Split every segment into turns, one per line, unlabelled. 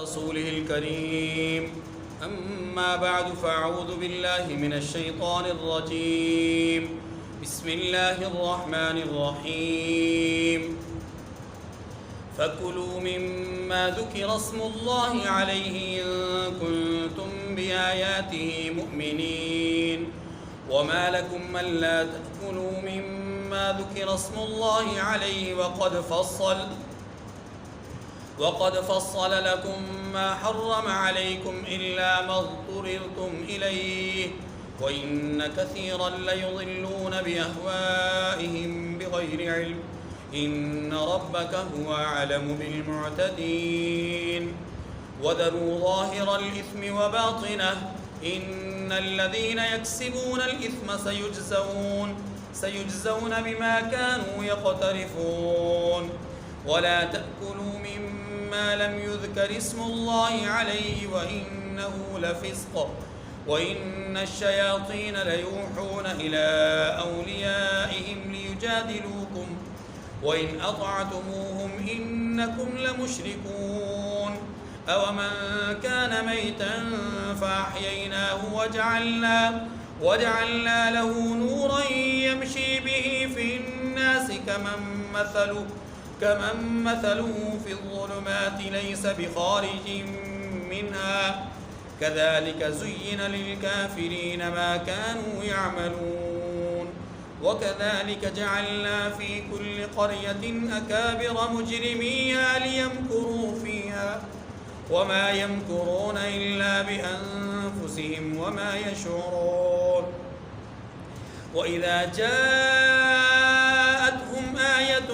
رسوله الكريم أما بعد فأعوذ بالله من الشيطان الرجيم بسم الله الرحمن الرحيم فكلوا مما ذكر اسم الله عليه إن كنتم بآياته مؤمنين وما لكم ألا تأكلوا مما ذكر اسم الله عليه وقد فصل لكم ما حرم عليكم إلا ما اضطررتم إليه وإن كثيرا ليضلون بأهوائهم بغير علم إن ربك هو أعلم بالمعتدين وذروا ظاهر الإثم وباطنه إن الذين يكسبون الإثم سيجزون بما كانوا يقترفون ولا تأكلوا مما لم يذكر اسم الله عليه وإنه لفسق وإن الشياطين ليوحون إلى أوليائهم ليجادلوكم وإن أطعتموهم إنكم لمشركون أومن كان ميتا فأحييناه وجعلنا له نورا يمشي به في الناس كمن مثله في الظلمات ليس بخارج منها كذلك زين للكافرين ما كانوا يعملون وكذلك جعلنا في كل قرية أكابر مجرميها ليمكروا فيها وما يمكرون إلا بأنفسهم وما يشعرون وإذا جاءتهم آية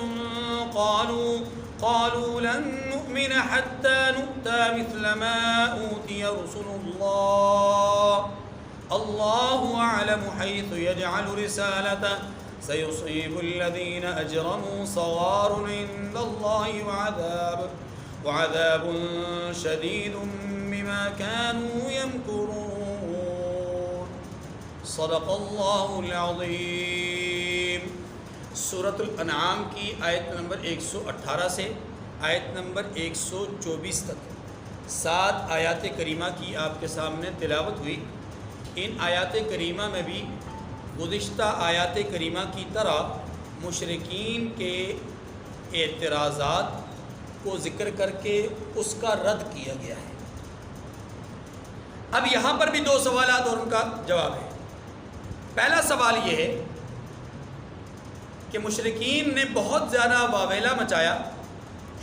قالوا لن نؤمن حتى نؤتى مثل ما أوتي رسل الله أعلم حيث يجعل رسالته سيصيب الذين أجرموا صغار عند الله وعذاب شديد بما كانوا يمكرون صدق الله العظيم. سورۃ الانعام کی آیت نمبر 118 سے آیت نمبر 124 تک 7 آیات کریمہ کی آپ کے سامنے تلاوت ہوئی. ان آیات کریمہ میں بھی گزشتہ آیات کریمہ کی طرح مشرکین کے اعتراضات کو ذکر کر کے اس کا رد کیا گیا ہے. اب یہاں پر بھی 2 سوالات اور ان کا جواب ہے. پہلا سوال یہ ہے کہ مشرکین نے بہت زیادہ واویلا مچایا،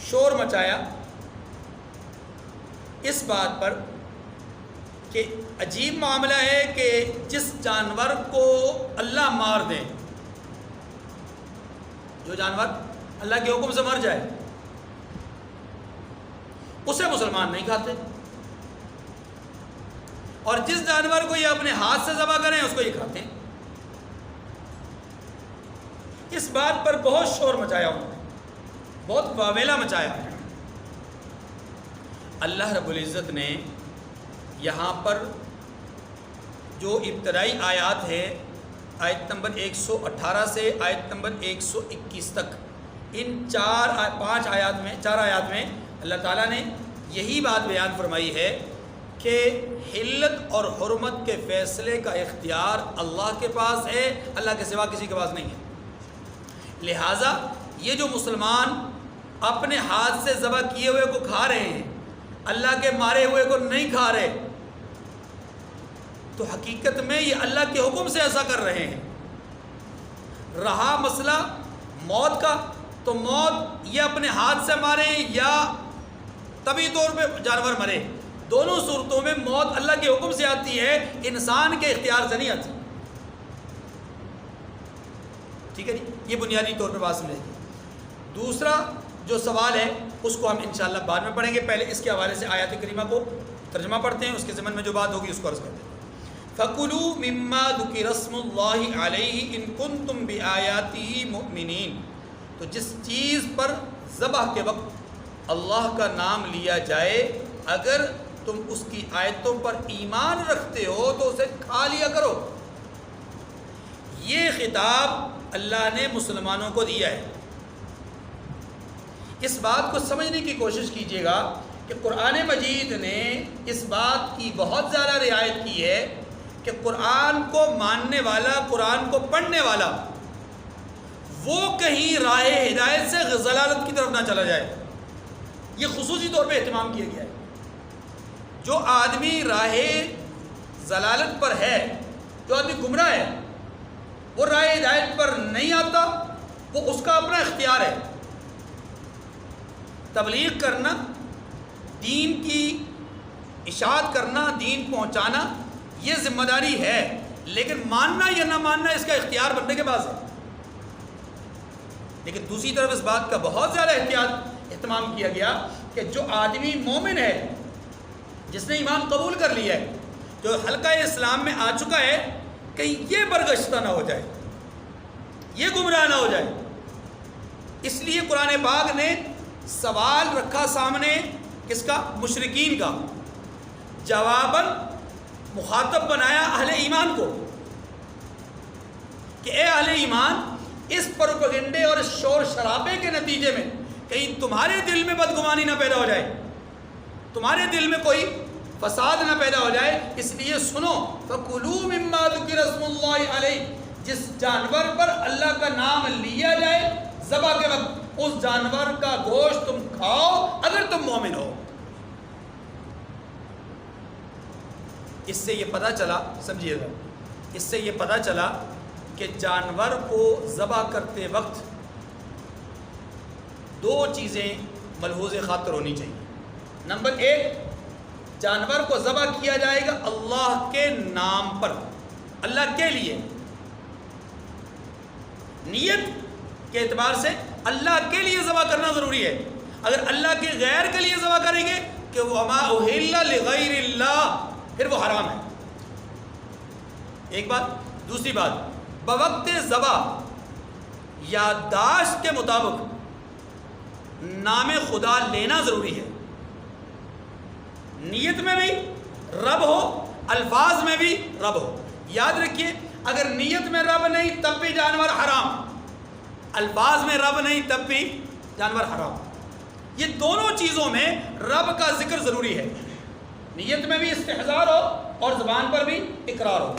شور مچایا اس بات پر کہ عجیب معاملہ ہے کہ جس جانور کو اللہ مار دے، جو جانور اللہ کے حکم سے مر جائے، اسے مسلمان نہیں کھاتے، اور جس جانور کو یہ اپنے ہاتھ سے ذبح کریں اس کو یہ کھاتے ہیں. اس بات پر بہت شور مچایا انہوں نے، بہت واویلا مچایا. اللہ رب العزت نے یہاں پر جو ابتدائی آیات ہے، آیت نمبر 118 سے آیت نمبر 121 تک، ان 4 آیات میں اللہ تعالیٰ نے یہی بات بیان فرمائی ہے کہ حلت اور حرمت کے فیصلے کا اختیار اللہ کے پاس ہے، اللہ کے سوا کسی کے پاس نہیں ہے. لہٰذا یہ جو مسلمان اپنے ہاتھ سے ذبح کیے ہوئے کو کھا رہے ہیں، اللہ کے مارے ہوئے کو نہیں کھا رہے، تو حقیقت میں یہ اللہ کے حکم سے ایسا کر رہے ہیں. رہا مسئلہ موت کا، تو موت یہ اپنے ہاتھ سے مارے یا طبی طور پہ جانور مرے، دونوں صورتوں میں موت اللہ کے حکم سے آتی ہے، انسان کے اختیار سے نہیں آتی. ٹھیک ہے جی، یہ بنیادی طور پہ بات سمجھے گی. دوسرا جو سوال ہے اس کو ہم انشاءاللہ بعد میں پڑھیں گے، پہلے اس کے حوالے سے آیات کریمہ کو ترجمہ پڑھتے ہیں، اس کے ضمن میں جو بات ہوگی اس کو عرض کرتے ہیں. فَكُلُوا مِمَّا ذُكِرَ اسْمُ اللَّهِ عَلَيْهِ إِن كُنتُمْ بِآيَاتِهِ مُؤْمِنِينَ. تو جس چیز پر ذبح کے وقت اللہ کا نام لیا جائے، اگر تم اس کی آیتوں پر ایمان رکھتے ہو تو اسے کھا لیا کرو. یہ خطاب اللہ نے مسلمانوں کو دیا ہے. اس بات کو سمجھنے کی کوشش کیجیے گا کہ قرآن مجید نے اس بات کی بہت زیادہ رعایت کی ہے کہ قرآن کو ماننے والا، قرآن کو پڑھنے والا، وہ کہیں راہ ہدایت سے ضلالت کی طرف نہ چلا جائے. یہ خصوصی طور پہ اہتمام کیا گیا ہے. جو آدمی راہ ضلالت پر ہے، جو آدمی گمراہ ہے، وہ راہ ہدایت پر نہیں آتا، وہ اس کا اپنا اختیار ہے. تبلیغ کرنا، دین کی اشاعت کرنا، دین پہنچانا، یہ ذمہ داری ہے، لیکن ماننا یا نہ ماننا اس کا اختیار بندے کے پاس ہے. لیکن دوسری طرف اس بات کا بہت زیادہ اہتمام کیا گیا کہ جو آدمی مومن ہے، جس نے ایمان قبول کر لیا ہے، جو حلقہ اسلام میں آ چکا ہے، کہیں یہ برگشتہ نہ ہو جائے، یہ گمراہ نہ ہو جائے. اس لیے قرآن پاک نے سوال رکھا سامنے کس کا؟ مشرکین کا. جواباً مخاطب بنایا اہل ایمان کو کہ اے اہل ایمان، اس پروپیگنڈے اور اس شور شرابے کے نتیجے میں کہیں تمہارے دل میں بدگمانی نہ پیدا ہو جائے، تمہارے دل میں کوئی فساد نہ پیدا ہو جائے. اس لیے سنو، فَكُلُوا مِمَّا ذُكِرَ اسْمُ اللَّهِ عَلَيْهِ، جس جانور پر اللہ کا نام لیا جائے ذبح کے وقت، اس جانور کا گوشت تم کھاؤ اگر تم مومن ہو. اس سے یہ پتہ چلا، سمجھیے گا، اس سے یہ پتہ چلا کہ جانور کو ذبح کرتے وقت دو چیزیں ملحوظ خاطر ہونی چاہیے. نمبر ایک، جانور کو ذبح کیا جائے گا اللہ کے نام پر، اللہ کے لیے. نیت کے اعتبار سے اللہ کے لیے ذبح کرنا ضروری ہے. اگر اللہ کے غیر کے لیے ذبح کریں گے کہ وَمَا أُهِلَّ لِغَيْرِ اللَّهِ، پھر وہ حرام ہے. ایک بات. دوسری بات، بوقت ذبح یادداشت کے مطابق نام خدا لینا ضروری ہے. نیت میں بھی رب ہو، الفاظ میں بھی رب ہو. یاد رکھیے، اگر نیت میں رب نہیں تب بھی جانور حرام، الفاظ میں رب نہیں تب بھی جانور حرام. یہ دونوں چیزوں میں رب کا ذکر ضروری ہے. نیت میں بھی استحضار ہو اور زبان پر بھی اقرار ہو.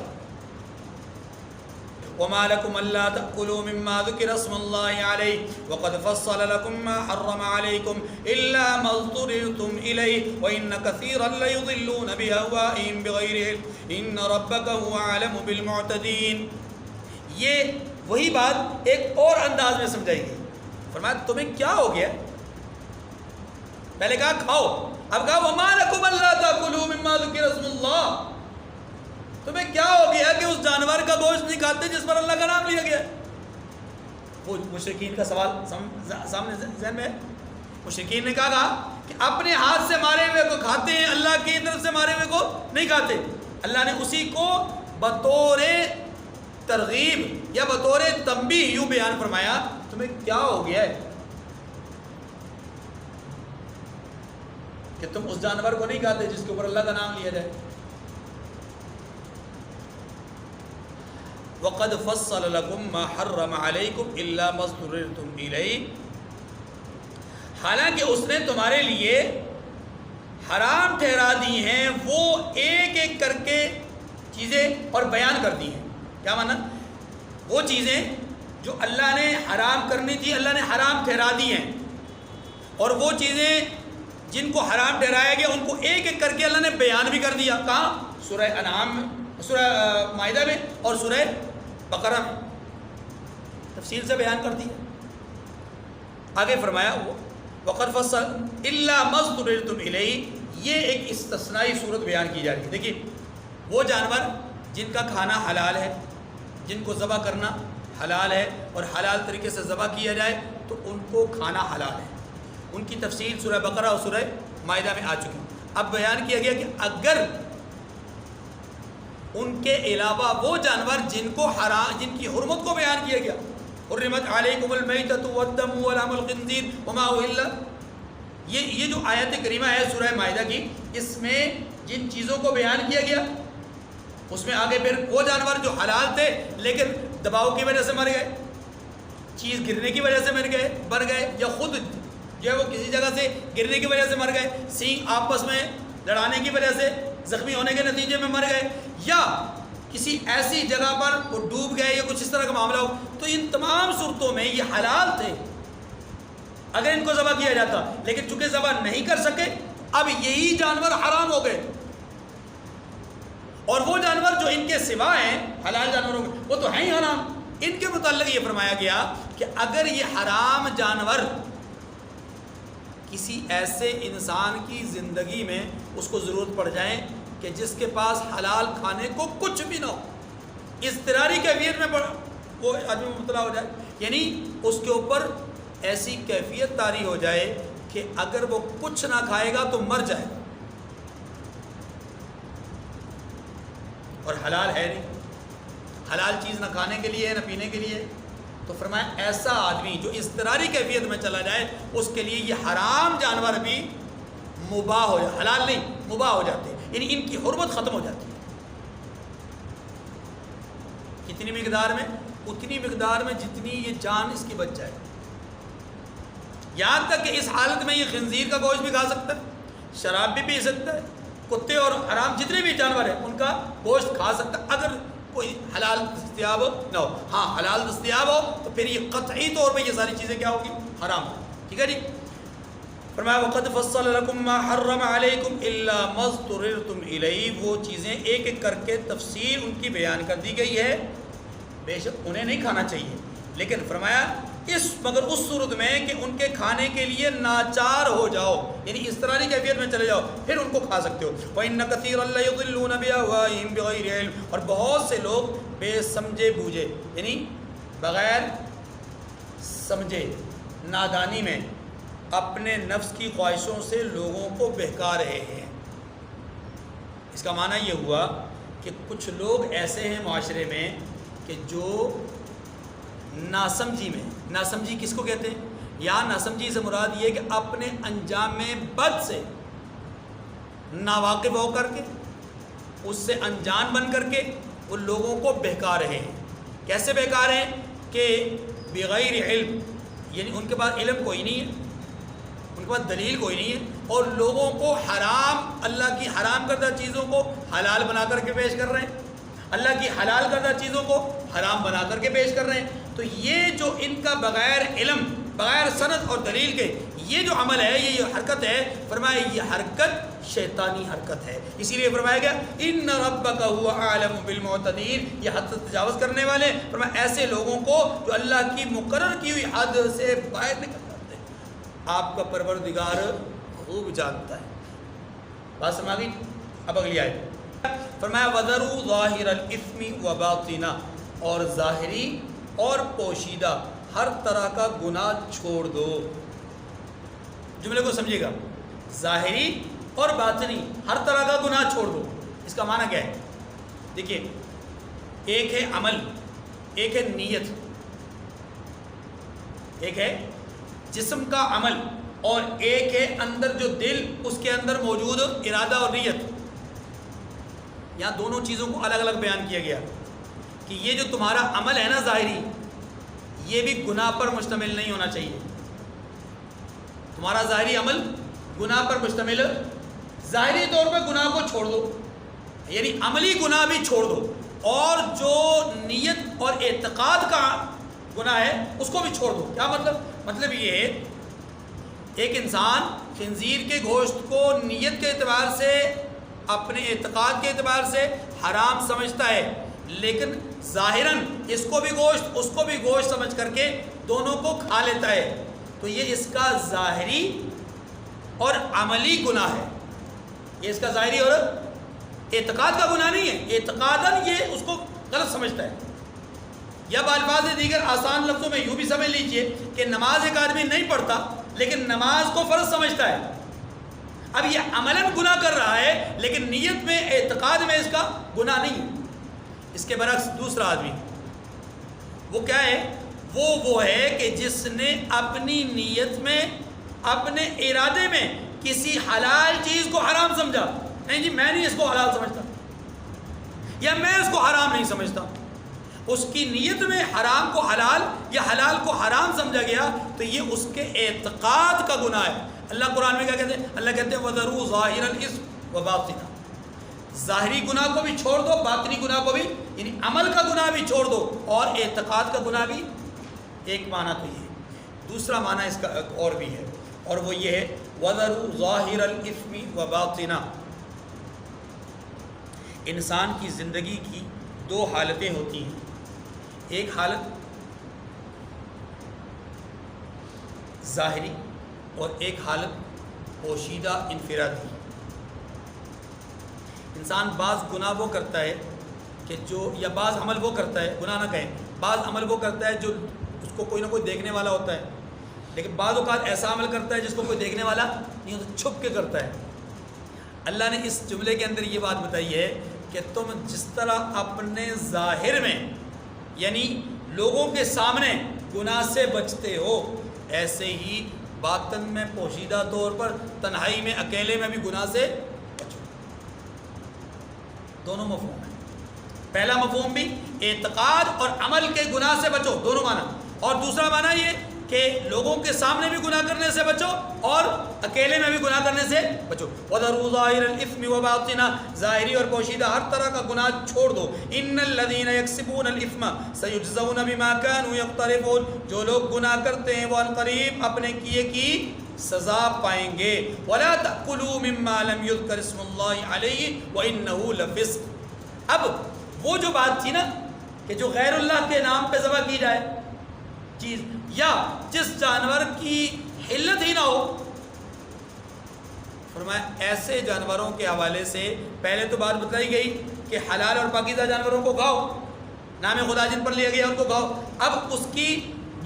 وَمَا لَكُمْ أَلَّا تَأْكُلُوا مِمَّا ذُكِرَ اسْمُ اللَّهِ عَلَيْهِ وَقَدْ فَصَّلَ لَكُمْ مَا حَرَّمَ عَلَيْكُمْ إِلَّا مَا اضْطُرِرْتُمْ إِلَيْهِ وَإِنَّ كَثِيرًا لَيُضِلُّونَ بِأَهْوَائِهِمْ بِغَيْرِ عِلْمٍ إِنَّ رَبَّكَ هُوَ أَعْلَمُ بِالْمُعْتَدِينَ. یہ وہی بات ایک اور انداز میں سمجھائی گئی. فرمایا تمہیں کیا ہو گیا؟ پہلے کہا کھاؤ، اب کہا وَمَا لَكُمْ أَلَّا تَأْكُلُوا مِمَّا ذُكِرَ اسْمُ اللَّهِ، تمہیں کیا ہو گیا کہ اس جانور کا گوشت نہیں کھاتے جس پر اللہ کا نام لیا گیا؟ وہ مشرکین کا سوال سامنے ذہن میں ہے. مشرکین نے کہا کہ اپنے ہاتھ سے مارے ہوئے کو کھاتے ہیں، اللہ کی طرف سے مارے ہوئے کو نہیں کھاتے. اللہ نے اسی کو بطور ترغیب یا بطور تنبیہ یوں بیان فرمایا، تمہیں کیا ہو گیا ہے کہ تم اس جانور کو نہیں کھاتے جس کے اوپر اللہ کا نام لیا جائے. وَقَدْ فَصَّلَ لَكُمْ مَا حَرَّمَ عَلَيْكُمْ إِلَّا مَا اضْطُرِرْتُمْ إِلَيْهِ، حالانکہ اس نے تمہارے لیے حرام ٹھہرا دی ہیں وہ ایک ایک کر کے چیزیں اور بیان کر دی ہیں. کیا مانا؟ وہ چیزیں جو اللہ نے حرام کرنی تھی اللہ نے حرام ٹھہرا دی ہیں، اور وہ چیزیں جن کو حرام ٹھہرایا گیا ان کو ایک ایک کر کے اللہ نے بیان بھی کر دیا. کہاں؟ سورہ انعام میں، سورہ مائدہ میں اور سورہ بقرہ میں تفصیل سے بیان کر دیا. آگے فرمایا وَقَدْ فَصَّلَ إِلَّا مَا اضْطُرِرْتُمْ إِلَيْهِ، یہ ایک استثنائی صورت بیان کی جا رہی ہے. دیکھیے، وہ جانور جن کا کھانا حلال ہے، جن کو ذبح کرنا حلال ہے اور حلال طریقے سے ذبح کیا جائے تو ان کو کھانا حلال ہے. ان کی تفصیل سورہ بقرہ اور سورہ مائدہ میں آ چکی. اب بیان کیا گیا کہ اگر ان کے علاوہ وہ جانور جن کو حرام، جن کی حرمت کو بیان کیا گیا، حرمت علیکم المیتۃ والدم ولحم الخنزیر وما اہل، یہ جو آیت کریمہ ہے سورہ مائدہ کی، اس میں جن چیزوں کو بیان کیا گیا اس میں آگے پھر وہ جانور جو حلال تھے لیکن دباؤ کی وجہ سے مر گئے، چیز گرنے کی وجہ سے مر گئے یا خود جو ہے وہ کسی جگہ سے گرنے کی وجہ سے مر گئے، سینگ آپس میں لڑانے کی وجہ سے زخمی ہونے کے نتیجے میں مر گئے، یا کسی ایسی جگہ پر وہ ڈوب گئے یا کچھ اس طرح کا معاملہ ہو، تو ان تمام صورتوں میں یہ حلال تھے اگر ان کو ذبح کیا جاتا، لیکن چونکہ ذبح نہیں کر سکے اب یہی جانور حرام ہو گئے، اور وہ جانور جو ان کے سوا ہیں حلال جانوروں کے وہ تو ہیں ہی حرام۔ ان کے متعلق یہ فرمایا گیا کہ اگر یہ حرام جانور کسی ایسے انسان کی زندگی میں اس کو ضرورت پڑ جائے کہ جس کے پاس حلال کھانے کو کچھ بھی نہ ہو، اضطراری کیفیت میں وہ آدمی مبتلا ہو جائے، یعنی اس کے اوپر ایسی کیفیت طاری ہو جائے کہ اگر وہ کچھ نہ کھائے گا تو مر جائے گا، اور حلال ہے نہیں، حلال چیز نہ کھانے کے لیے ہے نہ پینے کے لیے، تو فرمایا ایسا آدمی جو اضطراری کیفیت میں چلا جائے اس کے لیے یہ حرام جانور بھی مباح ہو جائے، حلال نہیں مباح ہو جاتے، یعنی ان کی حرمت ختم ہو جاتی ہے۔ کتنی مقدار میں؟ اتنی مقدار میں جتنی یہ جان اس کی بچ جائے، یہاں تک کہ اس حالت میں یہ خنزیر کا گوشت بھی کھا سکتا ہے، شراب بھی پی سکتا ہے، کتے اور حرام جتنے بھی جانور ہیں ان کا گوشت کھا سکتا ہے اگر کوئی حلال دستیاب نہ ہو۔ ہاں حلال دستیاب ہو تو پھر یہ قطعی طور پہ یہ ساری چیزیں کیا ہوگی؟ حرام ہو، ٹھیک ہے جی۔ فرمایا وَقَدْ فَصَّلَ لَكُمْ مَا حَرَّمَ عَلَيْكُمْ إِلَّا مَا اضْطُرِرْتُمْ إِلَيْهِ، وہ چیزیں ایک ایک کر کے تفصیل ان کی بیان کر دی گئی ہے، بے شک انہیں نہیں کھانا چاہیے، لیکن فرمایا مگر اس صورت میں کہ ان کے کھانے کے لیے ناچار ہو جاؤ، یعنی اس طرح کی کیفیت میں چلے جاؤ پھر ان کو کھا سکتے ہو۔ وَإِنَّ كَثِيرًا لَيُضِلُّونَ بِأَهْوَائِهِمْ بِغَيْرِ عِلْمٍ، اور بہت سے لوگ بے سمجھے بوجھے یعنی بغیر سمجھے نادانی میں اپنے نفس کی خواہشوں سے لوگوں کو بہکا رہے ہیں۔ اس کا معنی یہ ہوا کہ کچھ لوگ ایسے ہیں معاشرے میں کہ جو ناسمجھی میں، ناسمجھی کس کو کہتے ہیں؟ یا ناسمجھی سے مراد یہ کہ اپنے انجام بد سے ناواقف ہو کر کے اس سے انجان بن کر کے ان لوگوں کو بہکا رہے ہیں۔ کیسے بہکا رہے ہیں؟ کہ بغیر علم، یعنی ان کے پاس علم کوئی نہیں ہے، ان کے پاس دلیل کوئی نہیں ہے، اور لوگوں کو حرام، اللہ کی حرام کردہ چیزوں کو حلال بنا کر کے پیش کر رہے ہیں، اللہ کی حلال کردہ چیزوں کو حرام بنا کر کے پیش کر رہے ہیں۔ تو یہ جو ان کا بغیر علم، بغیر سند اور دلیل کے یہ جو عمل ہے، یہ حرکت ہے، فرمایا یہ حرکت شیطانی حرکت ہے۔ اسی لیے فرمایا گیا ان ربک هو اعلم بالمعتدین، یہ حد تجاوز کرنے والے، فرمایا ایسے لوگوں کو جو اللہ کی مقرر کی ہوئی حد سے باہر نکل جاتے ہیں، آپ کا پروردگار خوب جانتا ہے۔ بات سمجھ گئی؟ اب اگلی آیت فرمایا وَذَرُوا ظَاهِرَ الْإِثْمِ وَبَاطِنَهُ، اور ظاہری اور پوشیدہ ہر طرح کا گناہ چھوڑ دو۔ جملے کو سمجھے گا، ظاہری اور باطنی ہر طرح کا گناہ چھوڑ دو۔ اس کا معنی کیا ہے؟ دیکھیے، ایک ہے عمل، ایک ہے نیت، ایک ہے جسم کا عمل اور ایک ہے اندر جو دل، اس کے اندر موجود ارادہ اور نیت۔ یہاں دونوں چیزوں کو الگ الگ بیان کیا گیا کہ یہ جو تمہارا عمل ہے نا ظاہری، یہ بھی گناہ پر مشتمل نہیں ہونا چاہیے۔ تمہارا ظاہری عمل گناہ پر مشتمل، ظاہری طور پہ گناہ کو چھوڑ دو، یعنی عملی گناہ بھی چھوڑ دو، اور جو نیت اور اعتقاد کا گناہ ہے اس کو بھی چھوڑ دو۔ کیا مطلب؟ مطلب یہ ہے ایک انسان خنزیر کے گوشت کو نیت کے اعتبار سے، اپنے اعتقاد کے اعتبار سے حرام سمجھتا ہے، لیکن ظاہراً اس کو بھی گوشت اس کو بھی گوشت سمجھ کر کے دونوں کو کھا لیتا ہے، تو یہ اس کا ظاہری اور عملی گناہ ہے۔ یہ اس کا ظاہری اور اعتقاد کا گناہ نہیں ہے، اعتقاداً یہ اس کو غلط سمجھتا ہے۔ یا بالفاظ دیگر آسان لفظوں میں یوں بھی سمجھ لیجئے کہ نماز ایک آدمی نہیں پڑھتا لیکن نماز کو فرض سمجھتا ہے، اب یہ عملاً گناہ کر رہا ہے لیکن نیت میں، اعتقاد میں اس کا گناہ نہیں ہے۔ اس کے برعکس دوسرا آدمی وہ کیا ہے؟ وہ ہے کہ جس نے اپنی نیت میں، اپنے ارادے میں کسی حلال چیز کو حرام سمجھا، نہیں جی میں نہیں اس کو حلال سمجھتا، یا میں اس کو حرام نہیں سمجھتا، اس کی نیت میں حرام کو حلال یا حلال کو حرام سمجھا گیا تو یہ اس کے اعتقاد کا گناہ ہے۔ اللہ قرآن میں کیا کہتے ہیں؟ اللہ کہتے ہیں وَذَرُوا ظَاهِرَ الْإِثْمِ وَبَاطِنَهُ، ظاہری گناہ کو بھی چھوڑ دو، باطنی گناہ کو بھی، یعنی عمل کا گناہ بھی چھوڑ دو اور اعتقاد کا گناہ بھی۔ ایک معنی تو یہ ہے، دوسرا معنی اس کا اور بھی ہے، اور وہ یہ ہے وَذَرُوا ظَاهِرَ الْإِثْمِ وَبَاطِنَهُ۔ انسان کی زندگی کی دو حالتیں ہوتی ہیں، ایک حالت ظاہری اور ایک حالت پوشیدہ انفرادی۔ انسان بعض گناہ وہ کرتا ہے کہ جو، یا بعض عمل وہ کرتا ہے، گناہ نہ کہیں، بعض عمل وہ کرتا ہے جو اس کو کوئی نہ کوئی دیکھنے والا ہوتا ہے، لیکن بعض اوقات ایسا عمل کرتا ہے جس کو کوئی دیکھنے والا نہیں ہوتا، چھپ کے کرتا ہے۔ اللہ نے اس جملے کے اندر یہ بات بتائی ہے کہ تم جس طرح اپنے ظاہر میں یعنی لوگوں کے سامنے گناہ سے بچتے ہو، ایسے ہی باطن میں پوشیدہ طور پر تنہائی میں اکیلے میں بھی گناہ سے بچو۔ دونوں مفہوم ہیں، پہلا مفہوم بھی اعتقاد اور عمل کے گناہ سے بچو، دونوں معنی، اور دوسرا معنی یہ کہ لوگوں کے سامنے بھی گناہ کرنے سے بچو اور اکیلے میں بھی گناہ کرنے سے بچو۔ وَذَرُوا ظَاهِرَ الْإِثْمِ وَبَاطِنَهُ، ظاہری اور پوشیدہ ہر طرح کا گناہ چھوڑ دو۔ إِنَّ الَّذِينَ يَكْسِبُونَ الْإِثْمَ سَيُجْزَوْنَ بِمَا كَانُوا يَقْتَرِفُونَ، جو لوگ گناہ کرتے ہیں وہ عنقریب اپنے کیے کی سزا پائیں گے۔ وَلَا تَأْكُلُوا مِمَّا لَمْ يُذْكَرِ اسْمُ اللَّهِ عَلَيْهِ وَإِنَّهُ لَفِسْقٌ۔ اب وہ جو بات تھی نا کہ جو غیر اللہ کے نام پہ ذبح کی جائے چیز، یا جس جانور کی حلت ہی نہ ہو، فرمایا ایسے جانوروں کے حوالے سے پہلے تو بات بتائی گئی کہ حلال اور پاکیزہ جانوروں کو کھاؤ، نام خدا جن پر لیا گیا ان کو کھاؤ۔ اب اس کی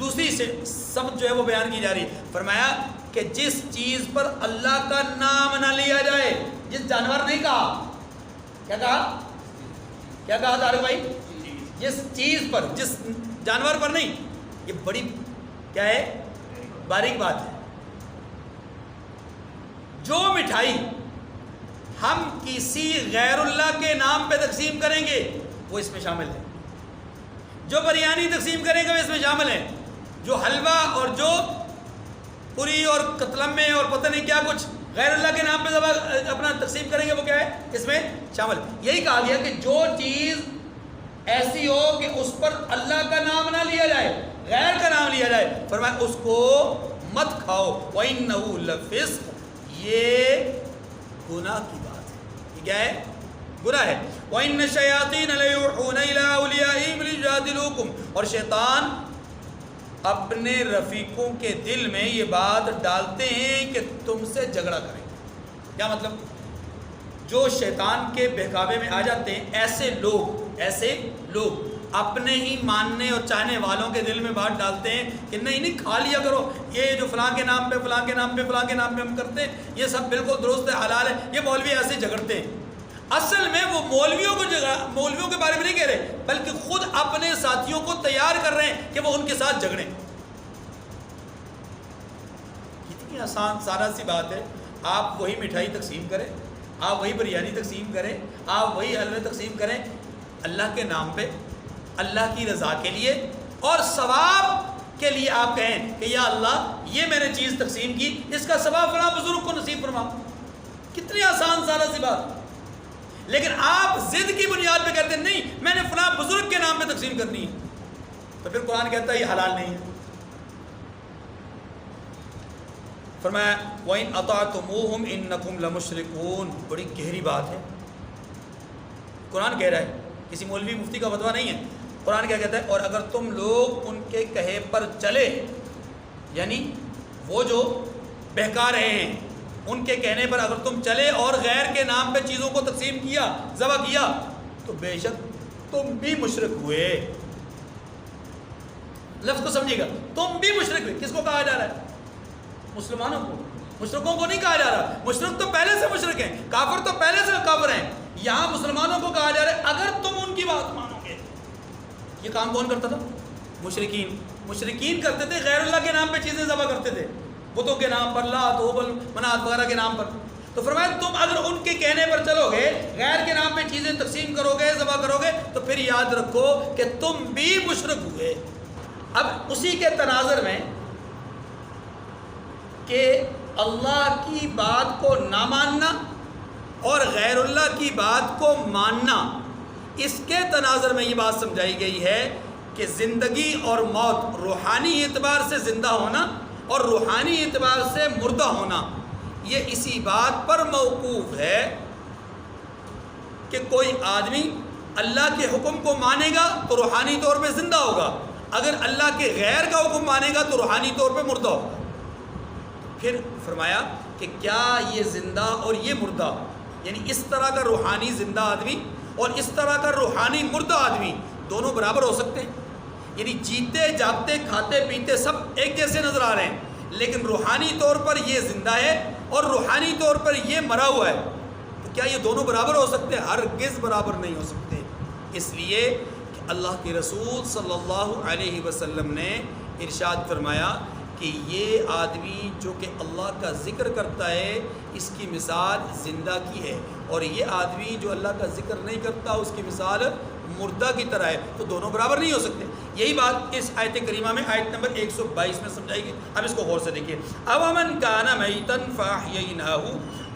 دوسری سمجھ جو ہے وہ بیان کی جا رہی ہے، فرمایا کہ جس چیز پر اللہ کا نام نہ لیا جائے، جس جانور نہیں کہا، کیا کہا؟ کیا کہا طارق بھائی؟ جس چیز پر، جس جانور پر نہیں، یہ بڑی کیا ہے؟ باریک بات ہے۔ جو مٹھائی ہم کسی غیر اللہ کے نام پہ تقسیم کریں گے وہ اس میں شامل ہے، جو بریانی تقسیم کریں گے وہ اس میں شامل ہے، جو حلوہ اور جو پوری اور قتلمے اور پتہ نہیں کیا کچھ غیر اللہ کے نام پہ اپنا تقسیم کریں گے وہ کیا ہے؟ اس میں شامل۔ یہی کہا گیا کہ جو چیز ایسی ہو کہ اس پر اللہ کا نام نہ لیا جائے، غیر کا نام لیا جائے، فرمایا اس کو مت کھاؤ۔ وَإِنَّهُ لَفِسْقٌ، یہ گناہ کی بات ہے، یہ کیا ہے؟ گناہ ہے۔ وَإِنَّ الشَّيَاطِينَ لَيُوحُونَ إِلَىٰ أَوْلِيَائِهِمْ لِيُجَادِلُوكُمْ، اور شیطان اپنے رفیقوں کے دل میں یہ بات ڈالتے ہیں کہ تم سے جھگڑا کریں۔ کیا مطلب؟ جو شیطان کے بہکاوے میں آ جاتے ہیں، ایسے لوگ اپنے ہی ماننے اور چاہنے والوں کے دل میں بات ڈالتے ہیں کہ نہیں کھا لیا کرو، یہ جو فلاں کے نام پہ فلاں کے نام پہ فلاں کے نام پہ ہم کرتے ہیں یہ سب بالکل درست ہے، حلال ہے، یہ مولوی ایسے جھگڑتے ہیں۔ اصل میں وہ مولویوں کے بارے میں نہیں کہہ رہے، بلکہ خود اپنے ساتھیوں کو تیار کر رہے ہیں کہ وہ ان کے ساتھ جھگڑیں۔ کتنی آسان سارا سی بات ہے، آپ وہی مٹھائی تقسیم کریں، آپ وہی بریانی تقسیم کریں، آپ وہی حلوے تقسیم کریں، اللہ کے نام پہ، اللہ کی رضا کے لیے اور ثواب کے لیے آپ کہیں کہ یا اللہ یہ میں نے چیز تقسیم کی، اس کا ثواب فلاں بزرگ کو نصیب فرما۔ کتنی آسان سارا سی بات، لیکن آپ ضد کی بنیاد پہ کہتے ہیں نہیں میں نے فلاں بزرگ کے نام پہ تقسیم کرنی ہے، تو پھر قرآن کہتا ہے یہ حلال نہیں ہے۔ فرمایا وَإِنْ أَطَعْتُمُوهُمْ إِنَّكُمْ لَمُشْرِكُونَ، بڑی گہری بات ہے۔ قرآن کہہ رہا ہے، کسی مولوی مفتی کا فتویٰ نہیں ہے، قرآن کیا کہتا ہے؟ اور اگر تم لوگ ان کے کہے پر چلے، یعنی وہ جو بہکا رہے ہیں ان کے کہنے پر اگر تم چلے اور غیر کے نام پہ چیزوں کو تقسیم کیا، ذبح کیا، تو بے شک تم بھی مشرک ہوئے۔ لفظ کو سمجھیے گا، تم بھی مشرک ہوئے۔ کس کو کہا جا رہا ہے؟ مسلمانوں کو، مشرکوں کو نہیں کہا جا رہا۔ مشرک تو پہلے سے مشرک ہیں، کافر تو پہلے سے کافر ہیں۔ یہاں مسلمانوں کو کہا جا رہا ہے اگر تم ان کی بات مانو گے۔ یہ کام کون کرتا تھا؟ مشرکین کرتے تھے، غیر اللہ کے نام پہ چیزیں ذبح کرتے تھے، بتوں کے نام پر، لات ہبل منات وغیرہ کے نام پر۔ تو فرمایا تم اگر ان کے کہنے پر چلو گے، غیر کے نام پہ چیزیں تقسیم کرو گے، ذبح کرو گے، تو پھر یاد رکھو کہ تم بھی مشرک ہوئے۔ اب اسی کے تناظر میں کہ اللہ کی بات کو نہ ماننا اور غیر اللہ کی بات کو ماننا، اس کے تناظر میں یہ بات سمجھائی گئی ہے کہ زندگی اور موت، روحانی اعتبار سے زندہ ہونا اور روحانی اعتبار سے مردہ ہونا، یہ اسی بات پر موقوف ہے کہ کوئی آدمی اللہ کے حکم کو مانے گا تو روحانی طور پہ زندہ ہوگا، اگر اللہ کے غیر کا حکم مانے گا تو روحانی طور پہ مردہ ہوگا۔ پھر فرمایا کہ کیا یہ زندہ اور یہ مردہ، یعنی اس طرح کا روحانی زندہ آدمی اور اس طرح کا روحانی مردہ آدمی دونوں برابر ہو سکتے ہیں؟ یعنی جیتے جاگتے کھاتے پیتے سب ایک جیسے نظر آ رہے ہیں، لیکن روحانی طور پر یہ زندہ ہے اور روحانی طور پر یہ مرا ہوا ہے، تو کیا یہ دونوں برابر ہو سکتے ہیں؟ ہرگز برابر نہیں ہو سکتے۔ اس لیے کہ اللہ کے رسول صلی اللہ علیہ وسلم نے ارشاد فرمایا کہ یہ آدمی جو کہ اللہ کا ذکر کرتا ہے اس کی مثال زندہ کی ہے، اور یہ آدمی جو اللہ کا ذکر نہیں کرتا اس کی مثال مردہ کی طرح ہے، تو دونوں برابر نہیں ہو سکتے۔ یہی بات اس آیت کریمہ میں آیت نمبر 122 میں سمجھائی گئی۔ اب اس کو غور سے دیکھیے، اومن کان میتا فاحییناہ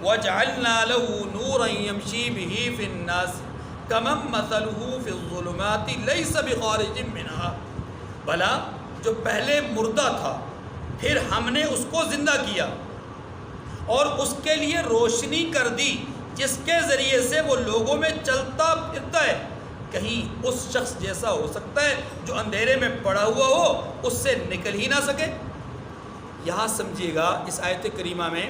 وجعلنا له نورا یمشی بہ فی الناس کمن مثلہ فی الظلمات لیس بخارج منہا، بھلا جو پہلے مردہ تھا پھر ہم نے اس کو زندہ کیا اور اس کے لیے روشنی کر دی جس کے ذریعے سے وہ لوگوں میں چلتا پھرتا ہے، کہیں اس شخص جیسا ہو سکتا ہے جو اندھیرے میں پڑا ہوا ہو، اس سے نکل ہی نہ سکے۔ یہاں سمجھیے گا اس آیت کریمہ میں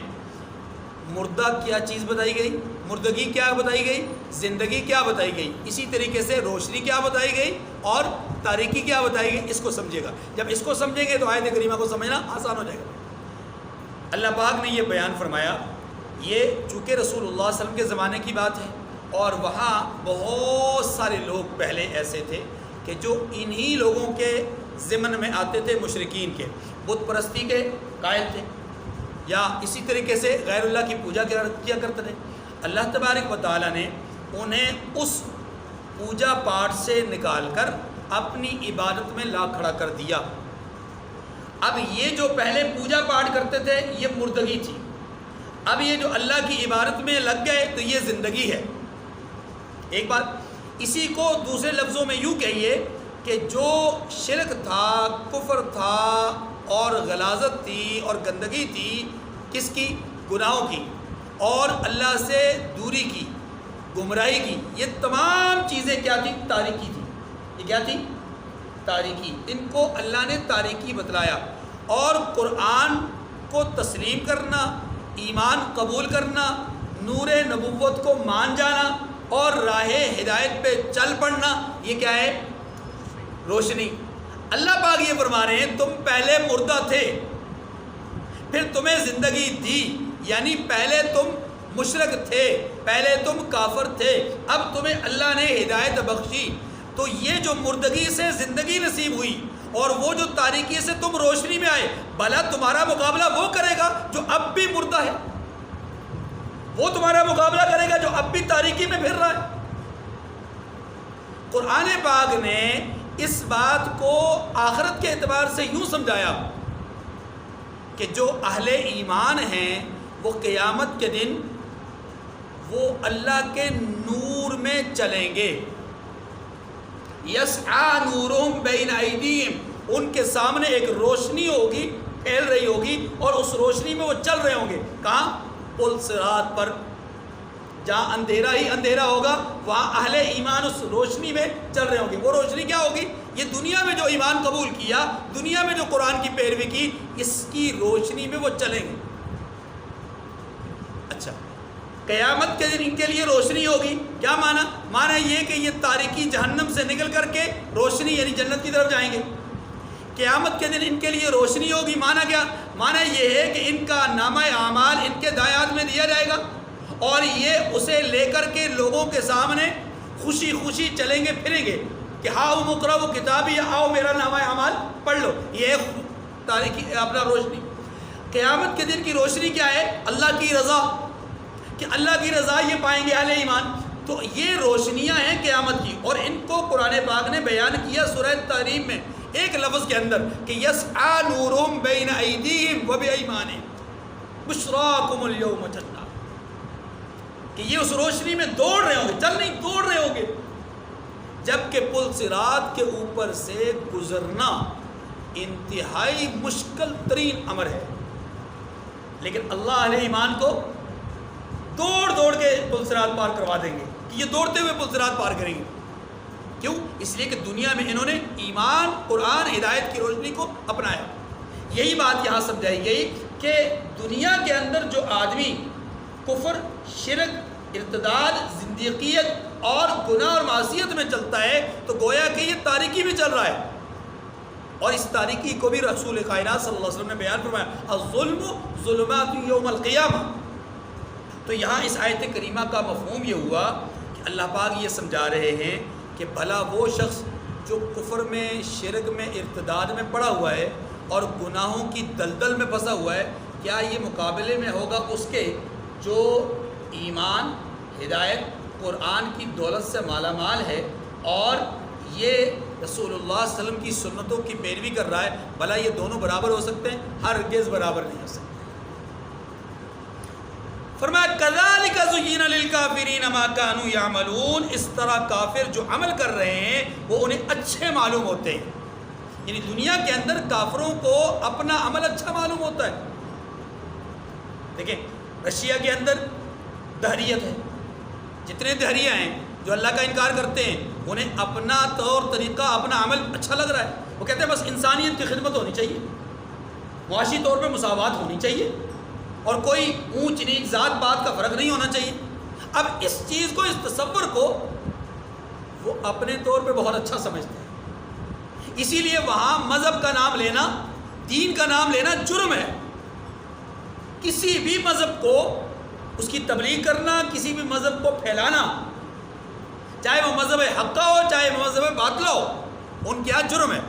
مردہ کیا چیز بتائی گئی، مردگی کیا بتائی گئی، زندگی کیا بتائی گئی، اسی طریقے سے روشنی کیا بتائی گئی اور تاریکی کیا بتائی گئی۔ اس کو سمجھے گا، جب اس کو سمجھیں گے تو آیت کریمہ کو سمجھنا آسان ہو جائے گا۔ اللہ پاک نے یہ بیان فرمایا، یہ چونکہ رسول اللہ صلی اللہ علیہ وسلم کے زمانے کی بات ہے، اور وہاں بہت سارے لوگ پہلے ایسے تھے کہ جو انہی لوگوں کے ضمن میں آتے تھے، مشرکین کے، بت پرستی کے قائل تھے، یا اسی طریقے سے غیر اللہ کی پوجا کیا کرتے تھے۔ اللہ تبارک و تعالیٰ نے انہیں اس پوجا پاٹ سے نکال کر اپنی عبادت میں لا کھڑا کر دیا۔ اب یہ جو پہلے پوجا پاٹ کرتے تھے یہ مردگی تھی، اب یہ جو اللہ کی عبادت میں لگ گئے تو یہ زندگی ہے۔ ایک بات اسی کو دوسرے لفظوں میں یوں کہیے کہ جو شرک تھا، کفر تھا اور غلاظت تھی اور گندگی تھی، کس کی؟ گناہوں کی، اور اللہ سے دوری کی، گمراہی کی، یہ تمام چیزیں کیا تھی؟ تاریکی تھی۔ یہ کیا تھی؟ تاریکی۔ ان کو اللہ نے تاریکی بتلایا، اور قرآن کو تسلیم کرنا، ایمان قبول کرنا، نور نبوت کو مان جانا اور راہ ہدایت پہ چل پڑنا، یہ کیا ہے؟ روشنی۔ اللہ پاک یہ فرما رہے ہیں تم پہلے مردہ تھے، پھر تمہیں زندگی دی، یعنی پہلے تم مشرک تھے، پہلے تم کافر تھے، اب تمہیں اللہ نے ہدایت بخشی، تو یہ جو مردگی سے زندگی نصیب ہوئی اور وہ جو تاریکی سے تم روشنی میں آئے، بھلا تمہارا مقابلہ وہ کرے گا جو اب بھی مردہ ہے، وہ تمہارا مقابلہ کرے گا جو اب بھی تاریکی میں پھر رہا ہے۔ قرآن پاک نے اس بات کو آخرت کے اعتبار سے یوں سمجھایا کہ جو اہل ایمان ہیں وہ قیامت کے دن وہ اللہ کے نور میں چلیں گے، یسعی نورہم بین ایدیہم، ان کے سامنے ایک روشنی ہوگی، پھیل رہی ہوگی، اور اس روشنی میں وہ چل رہے ہوں گے۔ کہاں؟ پل صراط پر، جہاں اندھیرا ہی اندھیرا ہوگا وہاں اہل ایمان اس روشنی میں چل رہے ہوں گے۔ وہ روشنی کیا ہوگی؟ یہ دنیا میں جو ایمان قبول کیا، دنیا میں جو قرآن کی پیروی کی، اس کی روشنی میں وہ چلیں گے۔ اچھا، قیامت کے دن ان کے لیے روشنی ہوگی، کیا معنی؟ معنی یہ کہ یہ تاریکی جہنم سے نکل کر کے روشنی یعنی جنت کی طرف جائیں گے۔ قیامت کے دن ان کے لیے روشنی ہوگی، معنی کیا؟ معنی یہ ہے کہ ان کا نامہ اعمال ان کے دائیں میں دیا جائے گا، اور یہ اسے لے کر کے لوگوں کے سامنے خوشی خوشی چلیں گے پھریں گے کہ ہاؤ مقرؤ کتابی، یا آؤ میرا نامہ اعمال پڑھ لو۔ یہ تاریکی اپنا روشنی۔ قیامت کے دن کی روشنی کیا ہے؟ اللہ کی رضا، کہ اللہ کی رضا یہ پائیں گے اہل ایمان۔ تو یہ روشنیاں ہیں قیامت کی، اور ان کو قرآن پاک نے بیان کیا سورہ تحریم میں ایک لفظ کے اندر کہ یسعی نورہم بین ایدیہم و بایمانہم بشراکم اليوم جنات، کہ یہ اس روشنی میں دوڑ رہے ہوں گے، چل نہیں دوڑ رہے ہوں گے، جبکہ پل صراط کے اوپر سے گزرنا انتہائی مشکل ترین امر ہے، لیکن اللہ علیہ ایمان کو دوڑ دوڑ کے پل صراط پار کروا دیں گے کہ یہ دوڑتے ہوئے پل صراط پار کریں گے۔ کیوں؟ اس لیے کہ دنیا میں انہوں نے ایمان، قرآن، ہدایت کی روشنی کو اپنایا۔ یہی بات یہاں سمجھائی گئی کہ دنیا کے اندر جو آدمی کفر، شرک، ارتداد، زندیقیت اور گناہ اور معصیت میں چلتا ہے تو گویا کہ یہ تاریکی میں چل رہا ہے، اور اس تاریکی کو بھی رسول کائنات صلی اللہ علیہ وسلم نے بیان فرمایا، الظلم ظلمات یوم القیامہ۔ تو یہاں اس آیت کریمہ کا مفہوم یہ ہوا کہ اللہ پاک یہ سمجھا رہے ہیں کہ بھلا وہ شخص جو کفر میں، شرک میں، ارتداد میں پڑا ہوا ہے اور گناہوں کی دلدل میں پھنسا ہوا ہے، کیا یہ مقابلے میں ہوگا اس کے جو ایمان، ہدایت، قرآن کی دولت سے مالا مال ہے اور یہ رسول اللہ صلی اللہ علیہ وسلم کی سنتوں کی پیروی کر رہا ہے، بھلا یہ دونوں برابر ہو سکتے ہیں؟ ہرگز برابر نہیں ہو سکتے۔ فرمایا کذالک زین للکافرین ما کانوا یعملون، اس طرح کافر جو عمل کر رہے ہیں وہ انہیں اچھے معلوم ہوتے ہیں، یعنی دنیا کے اندر کافروں کو اپنا عمل اچھا معلوم ہوتا ہے۔ دیکھیں رشیا کے اندر دہریت ہے، جتنے دہریہ ہیں جو اللہ کا انکار کرتے ہیں انہیں اپنا طور طریقہ، اپنا عمل اچھا لگ رہا ہے، وہ کہتے ہیں بس انسانیت کی خدمت ہونی چاہیے، معاشی طور پہ مساوات ہونی چاہیے، اور کوئی اونچ نیچ ذات پات کا فرق نہیں ہونا چاہیے۔ اب اس چیز کو، اس تصور کو وہ اپنے طور پہ بہت اچھا سمجھتے ہیں، اسی لیے وہاں مذہب کا نام لینا، دین کا نام لینا جرم ہے۔ کسی بھی مذہب کو اس کی تبلیغ کرنا، کسی بھی مذہب کو پھیلانا، چاہے وہ مذہب حق ہو چاہے وہ مذہب باطل ہو، ان کے ہاں جرم ہے،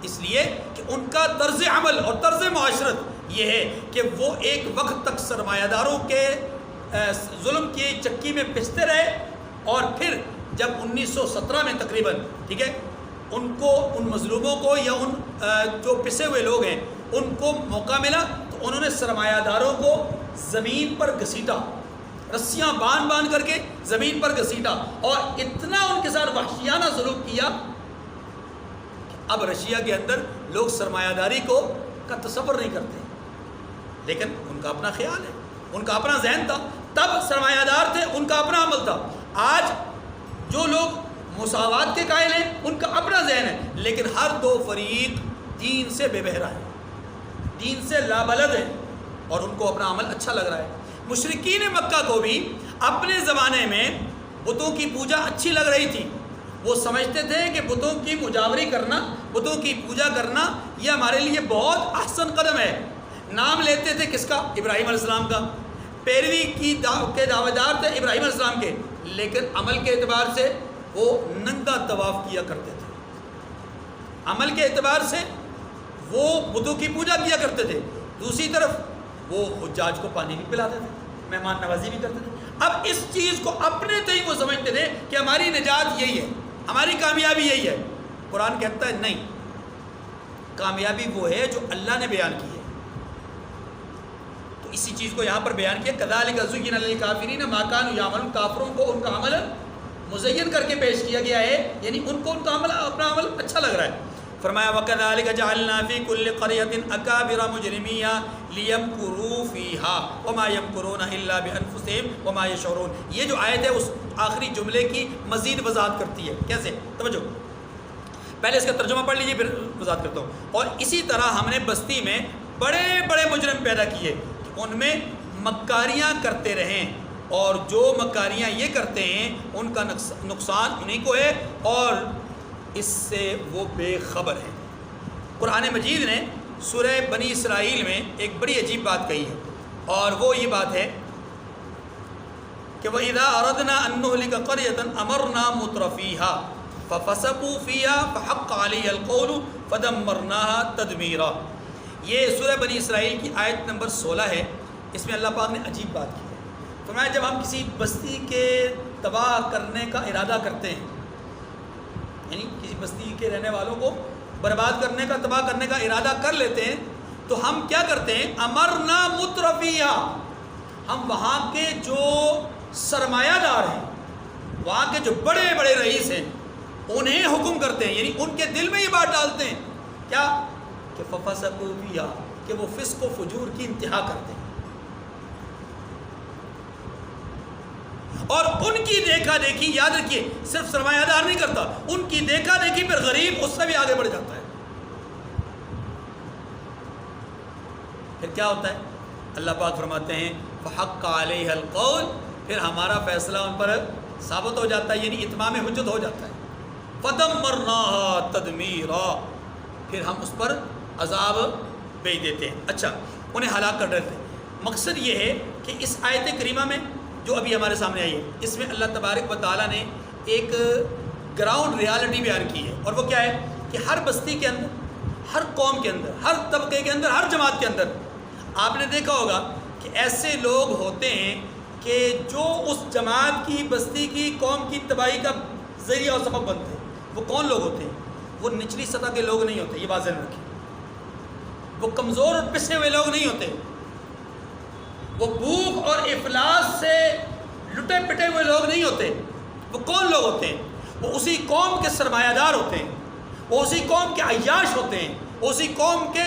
اس لیے کہ ان کا طرز عمل اور طرز معاشرت یہ ہے کہ وہ ایک وقت تک سرمایہ داروں کے ظلم کی چکی میں پستے رہے، اور پھر جب 1917 میں تقریباً، ٹھیک ہے، ان کو، ان مظلوموں کو یا ان جو پسے ہوئے لوگ ہیں ان کو موقع ملا تو انہوں نے سرمایہ داروں کو زمین پر گھسیٹا، رسیاں باندھ باندھ کر کے زمین پر گھسیٹا، اور اتنا ان کے ساتھ وحشیانہ سلوک کیا کہ اب رشیا کے اندر لوگ سرمایہ داری کو کا تصور نہیں کرتے، لیکن ان کا اپنا خیال ہے، ان کا اپنا ذہن تھا، تب سرمایہ دار تھے، ان کا اپنا عمل تھا۔ آج جو لوگ مساوات کے قائل ہیں ان کا اپنا ذہن ہے، لیکن ہر دو فریق دین سے بے بہرا ہے، دین سے لابلد ہے، اور ان کو اپنا عمل اچھا لگ رہا ہے۔ مشرکین مکہ کو بھی اپنے زمانے میں بتوں کی پوجا اچھی لگ رہی تھی، وہ سمجھتے تھے کہ بتوں کی مجاوری کرنا، بتوں کی پوجا کرنا یہ ہمارے لیے بہت احسن قدم ہے۔ نام لیتے تھے کس کا؟ ابراہیم علیہ السلام کا، پیروی کی کے دعویدار تھے ابراہیم علیہ السلام کے، لیکن عمل کے اعتبار سے وہ ننگا طواف کیا کرتے تھے، عمل کے اعتبار سے وہ بتوں کی پوجا کیا کرتے تھے، دوسری طرف وہ حجاج کو پانی بھی پلاتے تھے، مہمان نوازی بھی کرتے تھے۔ اب اس چیز کو اپنے تئیں وہ سمجھتے تھے کہ ہماری نجات یہی ہے، ہماری کامیابی یہی ہے۔ قرآن کہتا ہے نہیں، کامیابی وہ ہے جو اللہ نے بیان کی ہے۔ تو اسی چیز کو یہاں پر بیان کیا، کذالک زین للکافرین ما کانوا یعملون، کافروں کو ان کا عمل مزین کر کے پیش کیا گیا ہے، یعنی ان کو ان کا عمل، اپنا عمل اچھا لگ رہا ہے۔ فرمایا وَكَذَلِكَ جَعَلْنَا فِي كُلِّ قَرْيَةٍ أَكَابِرَ مُجْرِمِيهَا لِيَمْكُرُوا فِيهَا وَمَا يَمْكُرُونَ إِلَّا بِأَنفُسِهِمْ وَمَا يَشْعُرُونَ۔ یہ جو آیت ہے اس آخری جملے کی مزید وضاحت کرتی ہے۔ کیسے؟ توجہ، پہلے اس کا ترجمہ پڑھ لیجیے پھر وضاحت کرتا ہوں۔ اور اسی طرح ہم نے بستی میں بڑے بڑے مجرم پیدا کیے کہ ان میں مکاریاں کرتے رہیں، اور جو مکاریاں یہ کرتے ہیں ان کا نقصان انہیں کو ہے، اور اس سے وہ بے خبر ہیں۔ قرآن مجید نے سورہ بنی اسرائیل میں ایک بڑی عجیب بات کہی ہے، اور وہ یہ بات ہے کہ وَإِذَا أَرَدْنَا أَن نُهْلِكَ قَرْيَةً أَمَرْنَا مُتْرَفِيهَا فَفَسَقُوا فِيهَا فَحَقَّ عَلَيْهَا الْقَوْلُ فَدَمَّرْنَاهَا تَدْمِيرًا۔ یہ سورہ بنی اسرائیل کی آیت نمبر 16 ہے، اس میں اللہ پاک نے عجیب بات کی ہے۔ فرمایا جب ہم کسی بستی کے تباہ کرنے کا ارادہ کرتے ہیں، یعنی کسی بستی کے رہنے والوں کو برباد کرنے کا، تباہ کرنے کا ارادہ کر لیتے ہیں، تو ہم کیا کرتے ہیں؟ امرنا مترفیہ، ہم وہاں کے جو سرمایہ دار ہیں، وہاں کے جو بڑے بڑے رئیس ہیں، انہیں حکم کرتے ہیں، یعنی ان کے دل میں یہ بات ڈالتے ہیں کیا کہ ففسقوا فیہا، کہ وہ فسق و فجور کی انتہا کرتے ہیں، اور ان کی دیکھا دیکھی، یاد رکھیے صرف سرمایہ دار نہیں کرتا، ان کی دیکھا دیکھی پھر غریب اس سے بھی آگے بڑھ جاتا ہے۔ پھر کیا ہوتا ہے؟ اللہ پاک فرماتے ہیں فحق علیہ القول، پھر ہمارا فیصلہ ان پر ثابت ہو جاتا ہے، یعنی اتمام حجت ہو جاتا ہے۔ فدمرناها تدمیرا، پھر ہم اس پر عذاب بھیج دیتے ہیں۔ اچھا، انہیں ہلاک کر دیتے ہیں۔ مقصد یہ ہے کہ اس آیت کریمہ میں جو ابھی ہمارے سامنے آئی ہے، اس میں اللہ تبارک و تعالیٰ نے ایک گراؤنڈ ریالٹی بیان کی ہے، اور وہ کیا ہے کہ ہر بستی کے اندر، ہر قوم کے اندر، ہر طبقے کے اندر، ہر جماعت کے اندر آپ نے دیکھا ہوگا کہ ایسے لوگ ہوتے ہیں کہ جو اس جماعت کی، بستی کی، قوم کی تباہی کا ذریعہ اور سبب بنتے ہیں۔ وہ کون لوگ ہوتے ہیں؟ وہ نچلی سطح کے لوگ نہیں ہوتے، یہ بات ذہن رکھیں۔ وہ کمزور اور پسے ہوئے لوگ نہیں ہوتے، وہ بھوک اور افلاس سے لٹے پٹے ہوئے لوگ نہیں ہوتے۔ وہ کون لوگ ہوتے ہیں؟ وہ اسی قوم کے سرمایہ دار ہوتے ہیں، وہ اسی قوم کے عیاش ہوتے ہیں، وہ اسی قوم کے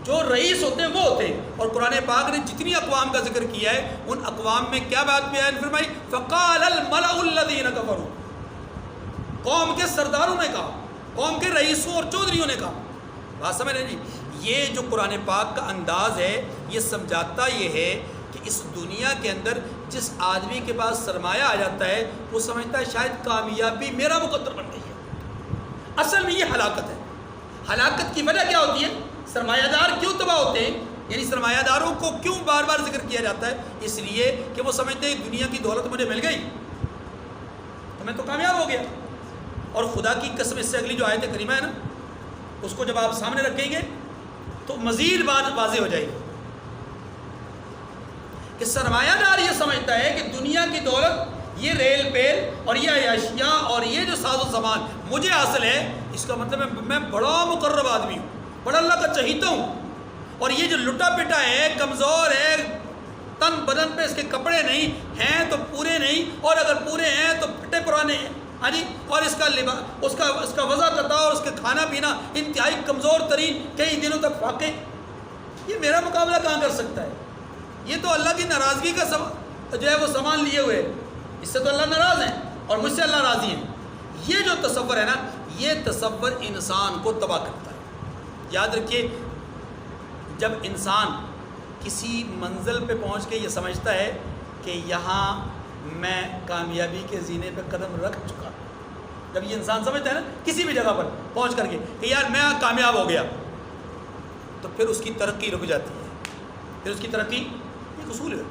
جو رئیس ہوتے ہیں وہ ہوتے ہیں۔ اور قرآن پاک نے جتنی اقوام کا ذکر کیا ہے، ان اقوام میں کیا بات بیان فرمائی؟ فقال الملأ الذین کفروا، قوم کے سرداروں نے کہا، قوم کے رئیسوں اور چودھریوں نے کہا۔ بات سمجھ رہے جی؟ یہ جو قرآن پاک کا انداز ہے، یہ سمجھاتا یہ ہے کہ اس دنیا کے اندر جس آدمی کے پاس سرمایہ آ جاتا ہے، وہ سمجھتا ہے شاید کامیابی میرا مقدر بن گئی ہے۔ اصل میں یہ ہلاکت ہے۔ ہلاکت کی وجہ کیا ہوتی ہے؟ سرمایہ دار کیوں تباہ ہوتے ہیں؟ یعنی سرمایہ داروں کو کیوں بار بار ذکر کیا جاتا ہے؟ اس لیے کہ وہ سمجھتے ہیں دنیا کی دولت مجھے مل گئی تو میں تو کامیاب ہو گیا۔ اور خدا کی قسم، اس سے اگلی جو آیت کریمہ ہے نا، اس کو جب آپ سامنے رکھیں گے تو مزید بات واضح ہو جائے گی کہ سرمایہ دار یہ سمجھتا ہے کہ دنیا کی دولت، یہ ریل پیل اور یہ عیاشیاں اور یہ جو ساز و سامان مجھے حاصل ہے، اس کا مطلب ہے میں بڑا مقرب آدمی ہوں، بڑا اللہ کا چہیتا ہوں۔ اور یہ جو لٹا پٹا ہے، کمزور ہے، تن بدن پہ اس کے کپڑے نہیں ہیں تو پورے نہیں، اور اگر پورے ہیں تو پھٹے پرانے ہیں، ہاں جی، اور اس کا لباس، اس کا وضع قطع اور اس کے کھانا پینا انتہائی کمزور ترین، کئی دنوں تک فاقے، یہ میرا مقابلہ کہاں کر سکتا ہے؟ یہ تو اللہ کی ناراضگی کا جو ہے وہ سامان لیے ہوئے، اس سے تو اللہ ناراض ہیں اور مجھ سے اللہ راضی ہیں۔ یہ جو تصور ہے نا، یہ تصور انسان کو تباہ کرتا ہے۔ یاد رکھیے، جب انسان کسی منزل پہ پہنچ کے یہ سمجھتا ہے کہ یہاں میں کامیابی کے زینے پہ قدم رکھ چکا، جب یہ انسان سمجھتا ہے نا کسی بھی جگہ پر پہنچ کر کے کہ یار میں کامیاب ہو گیا، تو پھر اس کی ترقی رک جاتی ہے۔ پھر اس کی ترقی ایک اصول ہے،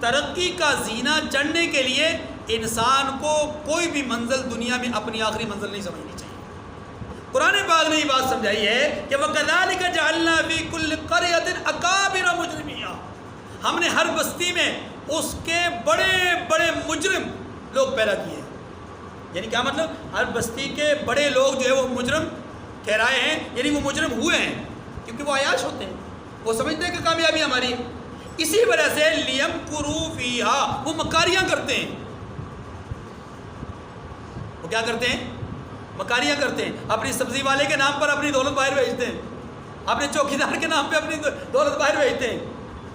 ترقی کا زینہ چڑھنے کے لیے انسان کو کوئی بھی منزل دنیا میں اپنی آخری منزل نہیں سمجھنی چاہیے۔ قرآن پاک نے یہ بات سمجھائی ہے کہ وَكَذَلِكَ جَعَلْنَا فِي كُلِّ قَرْيَةٍ أَكَابِرَ مُجْرِمِينَ، ہم نے ہر بستی میں اس کے بڑے بڑے مجرم لوگ پیدا کیے ہیں۔ یعنی کیا مطلب؟ ہر بستی کے بڑے لوگ جو ہے وہ مجرم ٹھہرائے ہیں، یعنی وہ مجرم ہوئے ہیں، کیونکہ وہ عیاش ہوتے ہیں، وہ سمجھتے ہیں کہ کامیابی ہماری ہے۔ اسی وجہ سے لِيَمْكُرُوا فِيهَا، وہ مکاریاں کرتے ہیں۔ وہ کیا کرتے ہیں؟ مکاریاں کرتے ہیں۔ اپنی سبزی والے کے نام پر اپنی دولت باہر بھیجتے ہیں، اپنے چوکیدار کے نام پہ اپنی دولت باہر بھیجتے ہیں،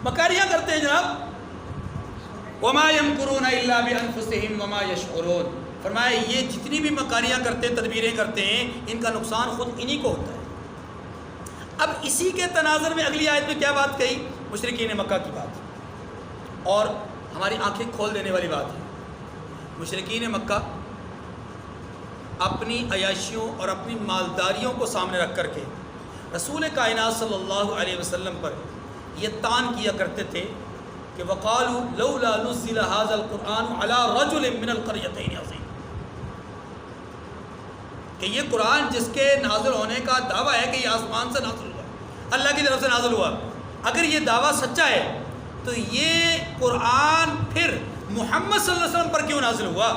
مکاریاں کرتے ہیں جناب۔ وَمَا يَمْكُرُونَ إِلَّا بِأَنفُسِهِمْ وَمَا يَشْعُرُونَ، فرمایا یہ جتنی بھی مکاریاں کرتے ہیں، تدبیریں کرتے ہیں، ان کا نقصان خود انہی کو ہوتا ہے۔ اب اسی کے تناظر میں اگلی آیت میں کیا بات کہی؟ مشرکین مکہ کی بات، اور ہماری آنکھیں کھول دینے والی بات ہے۔ مشرکین مکہ اپنی عیاشیوں اور اپنی مالداریوں کو سامنے رکھ کر کے رسول کائنات صلی اللہ علیہ وسلم پر یہ طعن کیا کرتے تھے کہ وقالوا لولا نزل هذا القرآن على رجل من القريتين عظيم، کہ یہ قرآن جس کے نازل ہونے کا دعویٰ ہے کہ یہ آسمان سے نازل ہوا، اللہ کی طرف سے نازل ہوا، اگر یہ دعویٰ سچا ہے تو یہ قرآن پھر محمد صلی اللہ علیہ وسلم پر کیوں نازل ہوا؟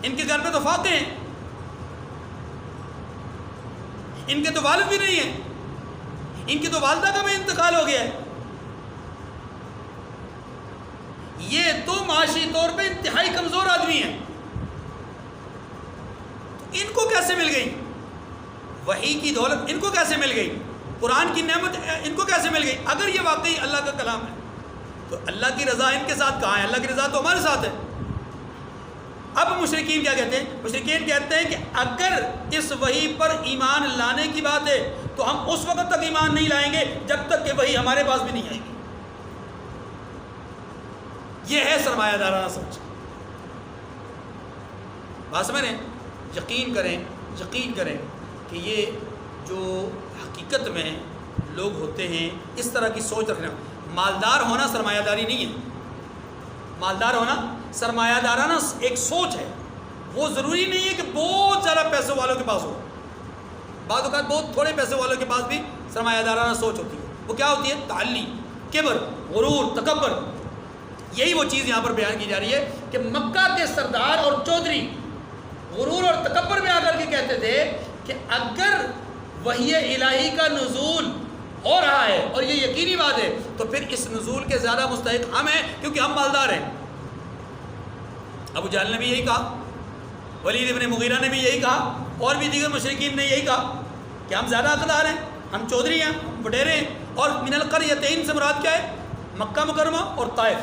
ان کے گھر پہ تو فاقے ہیں، ان کے تو والد بھی نہیں ہیں، ان کی تو والدہ کا بھی انتقال ہو گیا ہے، یہ تو معاشی طور پہ انتہائی کمزور آدمی ہیں، ان کو کیسے مل گئی وحی کی دولت؟ ان کو کیسے مل گئی قرآن کی نعمت؟ ان کو کیسے مل گئی؟ اگر یہ واقعی اللہ کا کلام ہے تو اللہ کی رضا ان کے ساتھ کہاں ہے؟ اللہ کی رضا تو ہمارے ساتھ ہے۔ اب مشرکین کیا کہتے ہیں؟ مشرکین کہتے ہیں کہ اگر اس وحی پر ایمان لانے کی بات ہے تو ہم اس وقت تک ایمان نہیں لائیں گے جب تک کہ وحی ہمارے پاس بھی نہیں آئے گی۔ یہ ہے سرمایہ دارانہ سوچ۔ بات سمجھ رہے ہیں؟ یقین کریں کہ یہ جو حقیقت میں لوگ ہوتے ہیں اس طرح کی سوچ رکھنا، مالدار ہونا سرمایہ داری نہیں ہے، مالدار ہونا سرمایہ دارانہ ایک سوچ ہے۔ وہ ضروری نہیں ہے کہ بہت زیادہ پیسے والوں کے پاس ہو، بعض اوقات بہت تھوڑے پیسے والوں کے پاس بھی سرمایہ دارانہ سوچ ہوتی ہے۔ وہ کیا ہوتی ہے؟ تعلی، کبر، غرور، تکبر۔ یہی وہ چیز یہاں پر بیان کی جا رہی ہے کہ مکہ کے سردار اور چودھری غرور اور تکبر میں آ کر کے کہتے تھے کہ اگر وحی الہی کا نزول ہو رہا ہے اور یہ یقینی بات ہے تو پھر اس نزول کے زیادہ مستحق ہم ہیں کیونکہ ہم مالدار ہیں۔ ابو جہل نے بھی یہی کہا، ولید ابن مغیرہ نے بھی یہی کہا، اور بھی دیگر مشرکین نے یہی کہا کہ ہم زیادہ حقدار ہیں، ہم چودھری ہیں، ہم وڈیرے ہیں۔ اور من القریتین سے مراد کیا ہے؟ مکہ مکرمہ اور طائف۔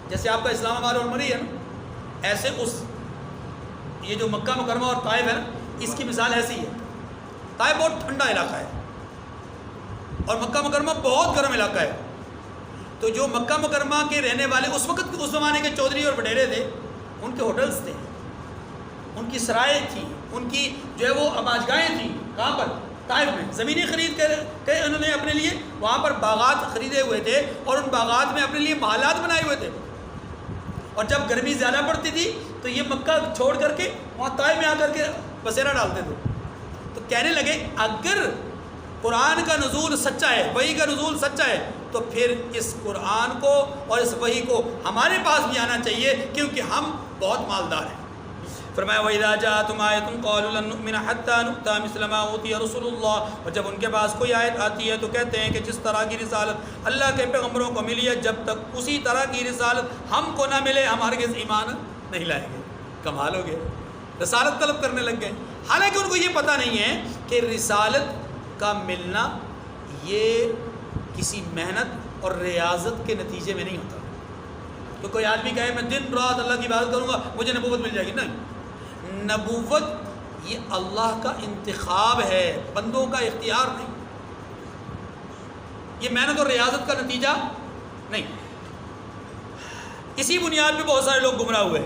جیسے آپ کا اسلام آباد اور مری ہے نا، ایسے یہ جو مکہ مکرمہ اور طائف ہے نا، اس کی مثال ایسی ہے۔ طائف بہت ٹھنڈا علاقہ ہے اور مکہ مکرمہ بہت گرم علاقہ ہے۔ تو جو مکہ مکرمہ کے رہنے والے اس وقت اس زمانے کے چودھری اور وڈیرے تھے، ان کے ہوٹلز تھے، ان کی سرائے تھیں، ان کی جو ہے وہ آبادگاہیں تھیں۔ کہاں پر؟ طائف میں زمینیں خرید کر انہوں نے اپنے لیے وہاں پر باغات خریدے ہوئے تھے اور ان باغات میں اپنے لیے محلات بنائے ہوئے تھے۔ اور جب گرمی زیادہ پڑتی تھی تو یہ مکہ چھوڑ کر کے وہاں طائف میں آ کر کے بسیرا ڈالتے تھے۔ تو کہنے لگے اگر قرآن کا نزول سچا ہے، وحی کا نزول سچا ہے، تو پھر اس قرآن کو اور اس وحی کو ہمارے پاس بھی آنا چاہیے کیونکہ ہم بہت مالدار ہیں۔ فرمایا وَإِذَا جَاءَتْهُمْ آيَةٌ قَالُوا لَن نُؤْمِنَ حَتَّى نُؤْتَىٰ مِثْلَ مَا أُوتِيَ رُسُلُ اللَّهِ، اور جب ان کے پاس کوئی آیت آتی ہے تو کہتے ہیں کہ جس طرح کی رسالت اللہ کے پیغمبروں کو ملی ہے جب تک اسی طرح کی رسالت ہم کو نہ ملے ہم ہرگز ایمان نہیں لائیں گے۔ کمال ہو گیا، رسالت طلب کرنے لگ گئے، حالانکہ ان کو یہ پتہ نہیں ہے کہ رسالت کا ملنا یہ کسی محنت اور ریاضت کے نتیجے میں نہیں ہوتا۔ تو کوئی آدمی کہے میں دن رات اللہ کی عبادت کروں گا مجھے نبوت مل جائے گی، نہیں، نبوت یہ اللہ کا انتخاب ہے، بندوں کا اختیار نہیں، یہ محنت اور ریاضت کا نتیجہ نہیں۔ اسی بنیاد پہ بہت سارے لوگ گمراہ ہوئے۔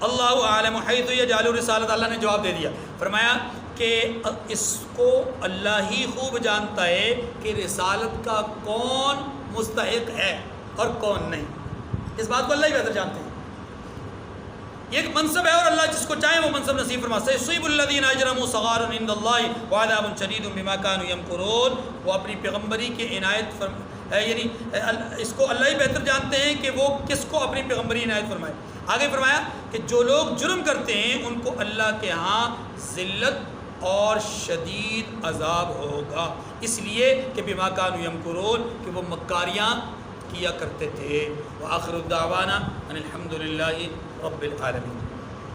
اللہ عالم حیث یجعل رسالت، اللہ نے جواب دے دیا، فرمایا کہ اس کو اللہ ہی خوب جانتا ہے کہ رسالت کا کون مستحق ہے اور کون نہیں، اس بات کو اللہ ہی بہتر جانتے ہیں۔ یہ ایک منصب ہے اور اللہ جس کو چاہے وہ منصب نصیب فرما۔ سیصیب الذین اجرموا صغار عند اللہ وعذاب شدید بما كانوا یمکرون۔ وہ اپنی پیغمبری کی عنایت یعنی اس کو اللہ ہی بہتر جانتے ہیں کہ وہ کس کو اپنی پیغمبری عنایت فرمائے۔ آگے فرمایا کہ جو لوگ جرم کرتے ہیں ان کو اللہ کے ہاں ذلت اور شدید عذاب ہوگا، اس لیے کہ بما كانوا یمکرون، کہ وہ مکاریاں کیا کرتے تھے۔ وآخر الدعوانا ان الحمد للہ رب العالمین۔